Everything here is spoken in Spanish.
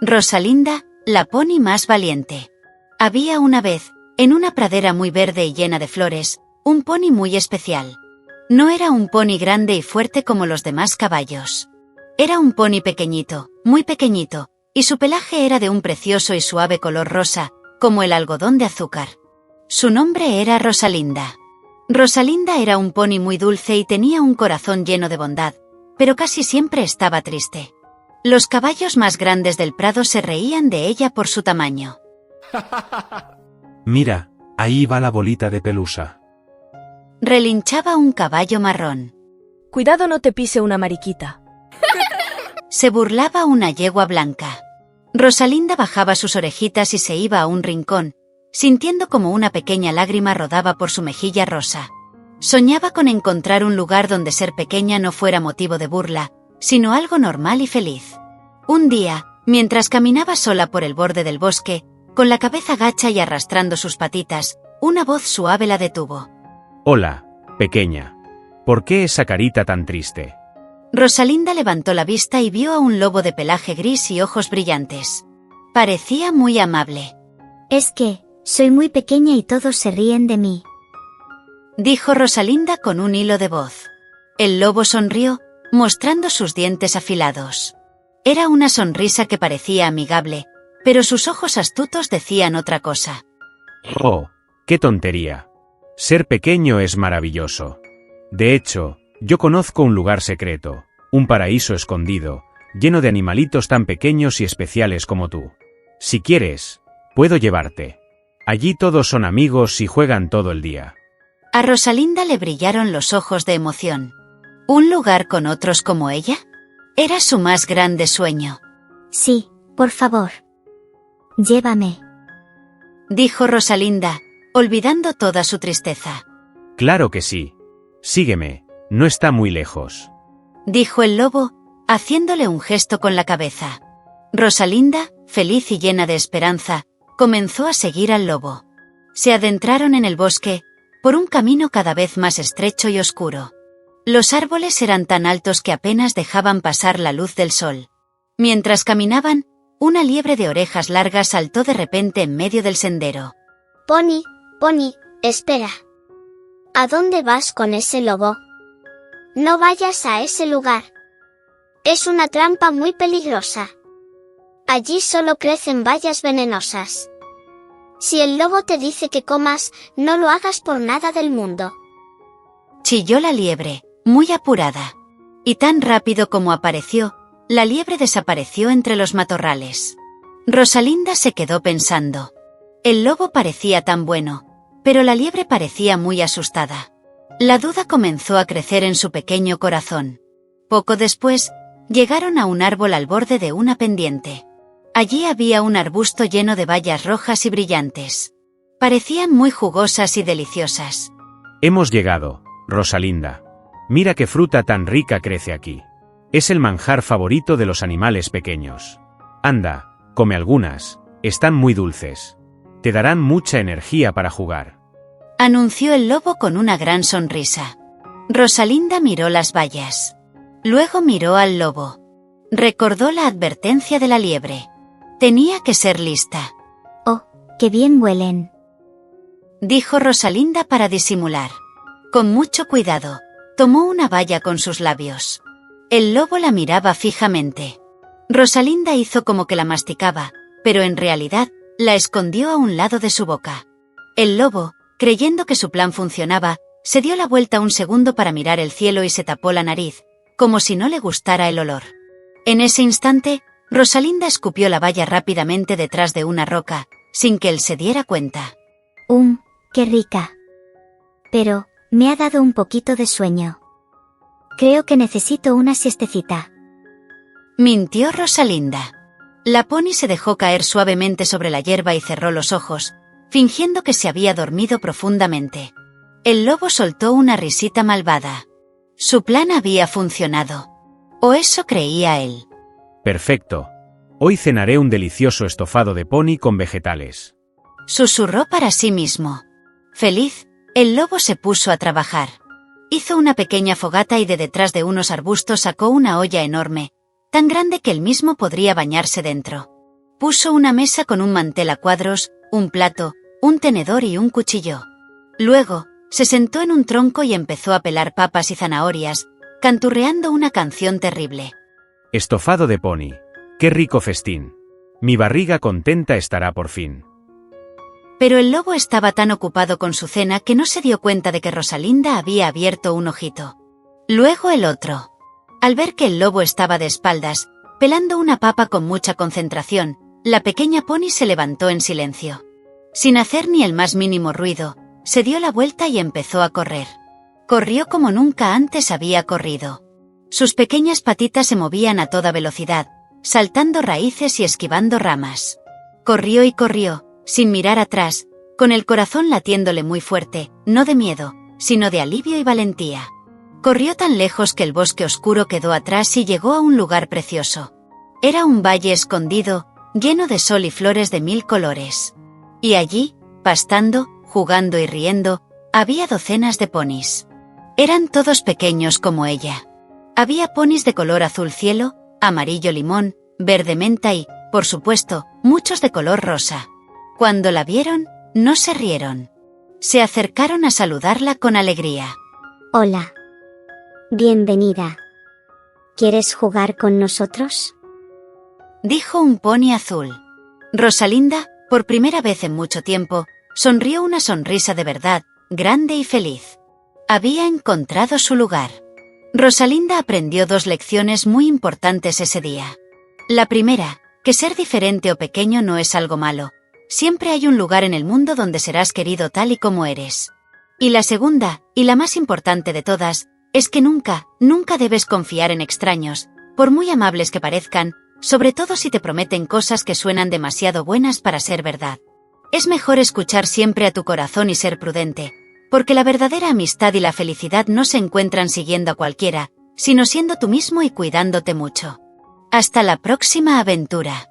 Rosalinda, la pony más valiente. Había una vez, en una pradera muy verde y llena de flores, un pony muy especial. No era un pony grande y fuerte como los demás caballos. Era un pony pequeñito, muy pequeñito, y su pelaje era de un precioso y suave color rosa, como el algodón de azúcar. Su nombre era Rosalinda. Rosalinda era un pony muy dulce y tenía un corazón lleno de bondad, pero casi siempre estaba triste. Los caballos más grandes del prado se reían de ella por su tamaño. Mira, ahí va la bolita de pelusa. Relinchaba un caballo marrón. Cuidado no te pise una mariquita. Se burlaba una yegua blanca. Rosalinda bajaba sus orejitas y se iba a un rincón, sintiendo como una pequeña lágrima rodaba por su mejilla rosa. Soñaba con encontrar un lugar donde ser pequeña no fuera motivo de burla, sino algo normal y feliz. Un día, mientras caminaba sola por el borde del bosque, con la cabeza gacha y arrastrando sus patitas, una voz suave la detuvo. Hola, pequeña. ¿Por qué esa carita tan triste? Rosalinda levantó la vista y vio a un lobo de pelaje gris y ojos brillantes. Parecía muy amable. Es que, soy muy pequeña y todos se ríen de mí, dijo Rosalinda con un hilo de voz. El lobo sonrió, mostrando sus dientes afilados. Era una sonrisa que parecía amigable, pero sus ojos astutos decían otra cosa. Oh, qué tontería. Ser pequeño es maravilloso. De hecho, yo conozco un lugar secreto, un paraíso escondido, lleno de animalitos tan pequeños y especiales como tú. Si quieres, puedo llevarte. Allí todos son amigos y juegan todo el día. A Rosalinda le brillaron los ojos de emoción. ¿Un lugar con otros como ella? Era su más grande sueño. Sí, por favor. Llévame, dijo Rosalinda, olvidando toda su tristeza. Claro que sí. Sígueme, no está muy lejos. Dijo el lobo, haciéndole un gesto con la cabeza. Rosalinda, feliz y llena de esperanza, comenzó a seguir al lobo. Se adentraron en el bosque, por un camino cada vez más estrecho y oscuro. Los árboles eran tan altos que apenas dejaban pasar la luz del sol. Mientras caminaban, una liebre de orejas largas saltó de repente en medio del sendero. Pony, espera. ¿A dónde vas con ese lobo? No vayas a ese lugar. Es una trampa muy peligrosa. Allí solo crecen bayas venenosas. Si el lobo te dice que comas, no lo hagas por nada del mundo. Chilló la liebre, muy apurada. Y tan rápido como apareció, la liebre desapareció entre los matorrales. Rosalinda se quedó pensando. El lobo parecía tan bueno, pero la liebre parecía muy asustada. La duda comenzó a crecer en su pequeño corazón. Poco después, llegaron a un árbol al borde de una pendiente. Allí había un arbusto lleno de bayas rojas y brillantes. Parecían muy jugosas y deliciosas. Hemos llegado, Rosalinda. Mira qué fruta tan rica crece aquí. Es el manjar favorito de los animales pequeños. Anda, come algunas, están muy dulces. Te darán mucha energía para jugar. Anunció el lobo con una gran sonrisa. Rosalinda miró las bayas. Luego miró al lobo. Recordó la advertencia de la liebre. Tenía que ser lista. Oh, qué bien huelen, dijo Rosalinda para disimular. Con mucho cuidado, tomó una baya con sus labios. El lobo la miraba fijamente. Rosalinda hizo como que la masticaba, pero en realidad, la escondió a un lado de su boca. El lobo, creyendo que su plan funcionaba, se dio la vuelta un segundo para mirar el cielo y se tapó la nariz, como si no le gustara el olor. En ese instante, Rosalinda escupió la baya rápidamente detrás de una roca, sin que él se diera cuenta. Qué rica. Pero, me ha dado un poquito de sueño. Creo que necesito una siestecita. Mintió Rosalinda. La pony se dejó caer suavemente sobre la hierba y cerró los ojos, fingiendo que se había dormido profundamente. El lobo soltó una risita malvada. Su plan había funcionado. O eso creía él. Perfecto. Hoy cenaré un delicioso estofado de pony con vegetales. Susurró para sí mismo. Feliz, el lobo se puso a trabajar. Hizo una pequeña fogata y de detrás de unos arbustos sacó una olla enorme, tan grande que él mismo podría bañarse dentro. Puso una mesa con un mantel a cuadros, un plato, un tenedor y un cuchillo. Luego, se sentó en un tronco y empezó a pelar papas y zanahorias, canturreando una canción terrible. Estofado de pony. ¡Qué rico festín! Mi barriga contenta estará por fin. Pero el lobo estaba tan ocupado con su cena que no se dio cuenta de que Rosalinda había abierto un ojito. Luego el otro. Al ver que el lobo estaba de espaldas, pelando una papa con mucha concentración, la pequeña pony se levantó en silencio. Sin hacer ni el más mínimo ruido, se dio la vuelta y empezó a correr. Corrió como nunca antes había corrido. Sus pequeñas patitas se movían a toda velocidad, saltando raíces y esquivando ramas. Corrió y corrió, sin mirar atrás, con el corazón latiéndole muy fuerte, no de miedo, sino de alivio y valentía. Corrió tan lejos que el bosque oscuro quedó atrás y llegó a un lugar precioso. Era un valle escondido, lleno de sol y flores de 1000 colores. Y allí, pastando, jugando y riendo, había docenas de ponis. Eran todos pequeños como ella. Había ponis de color azul cielo, amarillo limón, verde menta y, por supuesto, muchos de color rosa. Cuando la vieron, no se rieron. Se acercaron a saludarla con alegría. Hola. Bienvenida. ¿Quieres jugar con nosotros? Dijo un pony azul. Rosalinda, por primera vez en mucho tiempo, sonrió una sonrisa de verdad, grande y feliz. Había encontrado su lugar. Rosalinda aprendió 2 lecciones muy importantes ese día. La primera, que ser diferente o pequeño no es algo malo. Siempre hay un lugar en el mundo donde serás querido tal y como eres. Y la segunda, y la más importante de todas, es que nunca debes confiar en extraños, por muy amables que parezcan, sobre todo si te prometen cosas que suenan demasiado buenas para ser verdad. Es mejor escuchar siempre a tu corazón y ser prudente, porque la verdadera amistad y la felicidad no se encuentran siguiendo a cualquiera, sino siendo tú mismo y cuidándote mucho. Hasta la próxima aventura.